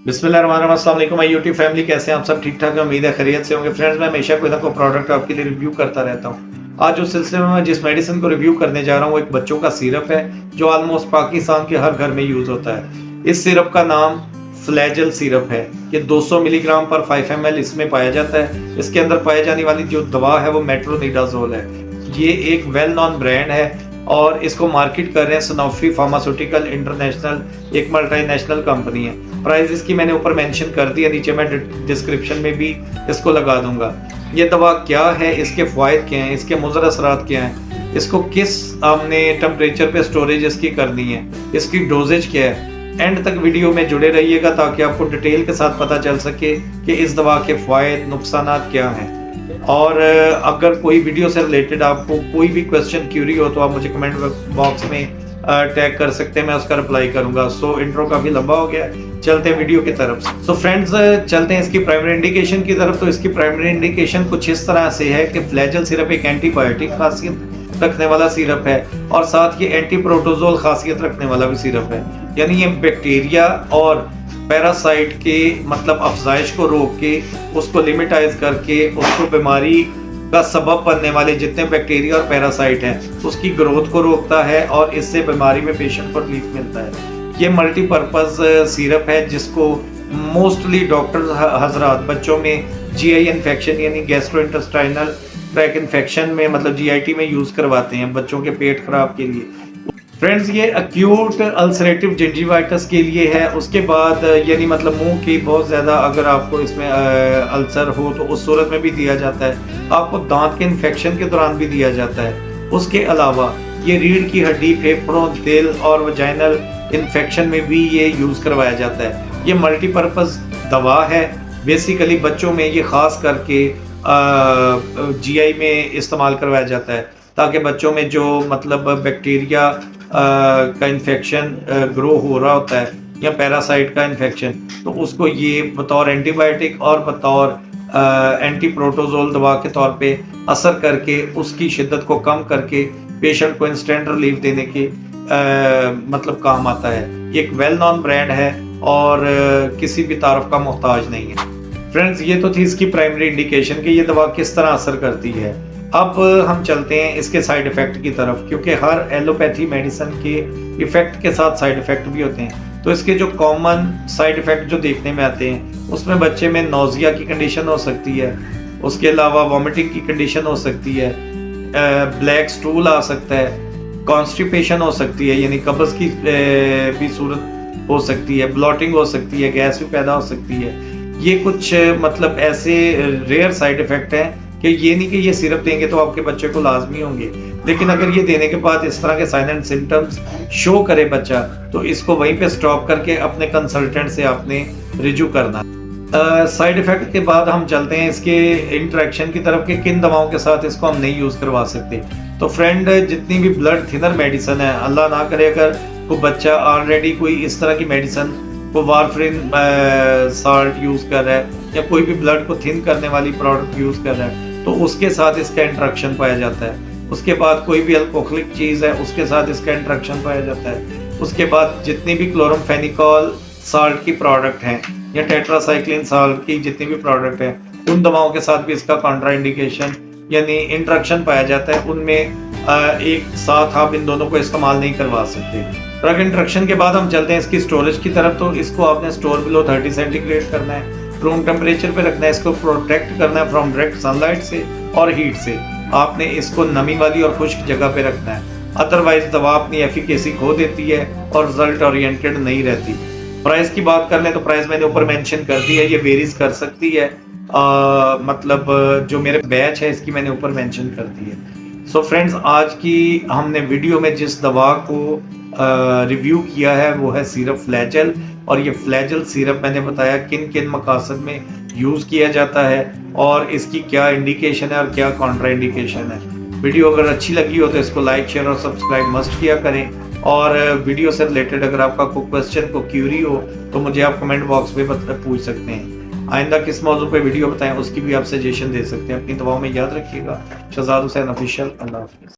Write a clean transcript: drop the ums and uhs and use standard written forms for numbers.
बिस्मिल्लाहिर्रहमानिर्रहीम, अस्सलाम वालेकुम माय यूट्यूब फैमिली। कैसे हैं आप सब? ठीक ठाक है, उम्मीद है खैरियत से होंगे। फ्रेंड्स, मैं हमेशा कोई ना कोई प्रोडक्ट आपके लिए रिव्यू करता रहता हूँ। आज उस सिलसिले में मैं जिस मेडिसिन को रिव्यू करने जा रहा हूँ वो एक बच्चों का सिरप है जो ऑलमोस्ट पाकिस्तान के हर घर में यूज होता है। इस सिरप का नाम फ्लैजल सिरप है। ये 200 मिलीग्राम पर 5 ml इसमें पाया जाता है। इसके अंदर पाई जाने वाली जो दवा है वो मेट्रोनिडाजोल है। ये एक वेल नोन ब्रांड है और इसको मार्केट कर रहे हैं सनोफी फार्मास्यूटिकल इंटरनेशनल, एक मल्टीनेशनल कंपनी है। प्राइस इसकी मैंने ऊपर मेंशन कर दिया, नीचे मैं डिस्क्रिप्शन में भी इसको लगा दूंगा। ये दवा क्या है, इसके फ़ायदे क्या हैं, इसके मुज़र असरात क्या हैं, इसको किस हमने टेम्परेचर पे स्टोरेज इसकी करनी है, इसकी डोजेज क्या है। एंड तक वीडियो में जुड़े रहिएगा ताकि आपको डिटेल के साथ पता चल सके कि इस दवा के फ़ायदे नुकसानात क्या हैं। और अगर कोई वीडियो से रिलेटेड आपको कोई भी क्वेश्चन क्यूरी हो तो आप मुझे कमेंट बॉक्स में टैग कर सकते हैं, मैं उसका रिप्लाई करूंगा। सो इंट्रो काफ़ी लंबा हो गया, चलते हैं वीडियो की तरफ। सो फ्रेंड्स, चलते हैं इसकी प्राइमरी इंडिकेशन की तरफ। तो इसकी प्राइमरी इंडिकेशन कुछ इस तरह से है कि फ्लैजल सिरप एक एंटीबायोटिक खासियत रखने वाला सिरप है और साथ ये एंटी प्रोटोजोल खासियत रखने वाला भी सिरप है। यानी ये बैक्टीरिया और पैरासाइट के मतलब अफजाइश को रोक के उसको लिमिटाइज करके उसको बीमारी का सबब बनने वाले जितने बैक्टीरिया और पैरासाइट हैं उसकी ग्रोथ को रोकता है और इससे बीमारी में पेशेंट को रिलीफ मिलता है। ये मल्टीपर्पज़ सिरप है जिसको मोस्टली डॉक्टर्स हजरात बच्चों में जीआई इन्फेक्शन यानी गैस्ट्रोइंटेस्टाइनल ट्रैक इन्फेक्शन में मतलब जीआईटी में यूज़ करवाते हैं बच्चों के पेट खराब के लिए। फ्रेंड्स, ये अक्यूट अल्सरेटिव जिंजिवाइटिस के लिए है। उसके बाद यानी मतलब मुंह की बहुत ज़्यादा अगर आपको इसमें अल्सर हो तो उस सूरत में भी दिया जाता है। आपको दांत के इन्फेक्शन के दौरान भी दिया जाता है। उसके अलावा ये रीढ़ की हड्डी, फेफड़ों, दिल और वजाइनल इन्फेक्शन में भी ये यूज़ करवाया जाता है। ये मल्टीपर्पज़ दवा है। बेसिकली बच्चों में ये ख़ास करके जीआई में इस्तेमाल करवाया जाता है ताकि बच्चों में जो मतलब बैक्टीरिया का इन्फेक्शन ग्रो हो रहा होता है या पैरासाइट का इन्फेक्शन, तो उसको ये बतौर एंटीबायोटिक और बतौर एंटी प्रोटोजोल दवा के तौर पे असर करके उसकी शिद्दत को कम करके पेशेंट को इंस्टेंट रिलीफ देने के मतलब काम आता है। ये एक वेल नोन ब्रांड है और किसी भी तारफ का मोहताज नहीं है। फ्रेंड्स, ये तो थी इसकी प्राइमरी इंडिकेशन कि ये दवा किस तरह असर करती है। अब हम चलते हैं इसके साइड इफ़ेक्ट की तरफ, क्योंकि हर एलोपैथी मेडिसिन के इफ़ेक्ट के साथ साइड इफ़ेक्ट भी होते हैं। तो इसके जो कॉमन साइड इफ़ेक्ट जो देखने में आते हैं उसमें बच्चे में नोज़िया की कंडीशन हो सकती है, उसके अलावा वॉमिटिंग की कंडीशन हो सकती है, ब्लैक स्टूल आ सकता है, कॉन्स्टिपेशन हो सकती है यानी कब्ज़ की भी सूरत हो सकती है, ब्लॉटिंग हो सकती है, गैस भी पैदा हो सकती है। ये कुछ मतलब ऐसे रेयर साइड इफ़ेक्ट हैं कि ये नहीं कि ये सिरप देंगे तो आपके बच्चे को लाजमी होंगे, लेकिन अगर ये देने के बाद इस तरह के साइन एंड सिम्टम्स शो करे बच्चा तो इसको वहीं पे स्टॉप करके अपने कंसल्टेंट से आपने रिव्यू करना। साइड इफ़ेक्ट के बाद हम चलते हैं इसके इंटरेक्शन की तरफ कि किन दवाओं के साथ इसको हम नहीं यूज़ करवा सकते। तो फ्रेंड, जितनी भी ब्लड थिनर मेडिसिन है, अल्लाह ना करे अगर कोई बच्चा ऑलरेडी कोई इस तरह की मेडिसिन को वारफरिन साल्ट यूज़ कर रहा है या कोई भी ब्लड को थिन करने वाली प्रोडक्ट यूज़ कर रहा है तो उसके साथ इसका इंट्रैक्शन पाया जाता है। उसके बाद कोई भी अल्कोहलिक चीज़ है उसके साथ इसका इंट्रैक्शन पाया जाता है। उसके बाद जितनी भी क्लोरमफेनिकॉल साल्ट की प्रोडक्ट हैं या टेट्रासाइक्लिन साल्ट की जितनी भी प्रोडक्ट हैं उन दवाओं के साथ भी इसका कॉन्ट्राइंडिकेशन यानी इंट्रैक्शन पाया जाता है। उनमें एक साथ आप इन दोनों को इस्तेमाल नहीं करवा सकते। ड्रग इंट्रैक्शन के बाद हम चलते हैं इसकी स्टोरेज की तरफ। तो इसको आपने स्टोर बिलो 30 सेंटीग्रेड करना है, रूम टेम्परेचर पे रखना है, इसको प्रोटेक्ट करना है फ्रॉम डायरेक्ट सनलाइट से और हीट से। आपने इसको नमी वाली और खुश्क जगह पे रखना है, अदरवाइज दवा अपनी एफिकेसी खो देती है और रिजल्ट ओरिएंटेड नहीं रहती। प्राइस की बात कर लें तो प्राइस मैंने ऊपर मेंशन कर दी है, ये वेरीज कर सकती है। मतलब जो मेरे बैच है इसकी मैंने ऊपर मेंशन कर दी है। सो फ्रेंड्स, आज की हमने वीडियो में जिस दवा को रिव्यू किया है वो है सिरप फ्लैजल, और ये फ्लैजल सिरप मैंने बताया किन किन मकासद में यूज़ किया जाता है और इसकी क्या इंडिकेशन है और क्या कॉन्ट्रा इंडिकेशन है। वीडियो अगर अच्छी लगी हो तो इसको लाइक, शेयर और सब्सक्राइब मस्ट किया करें। और वीडियो से रिलेटेड अगर आपका कोई क्वेश्चन को क्यूरी हो तो मुझे आप कमेंट बॉक्स में पूछ सकते हैं। आइंदा किस मौजू पे वीडियो बताएं उसकी भी आप सजेशन दे सकते हैं। अपनी दुआओं में याद रखिएगा। शहजाद हुसैन ऑफिशियल। अल्लाह हाफिज़।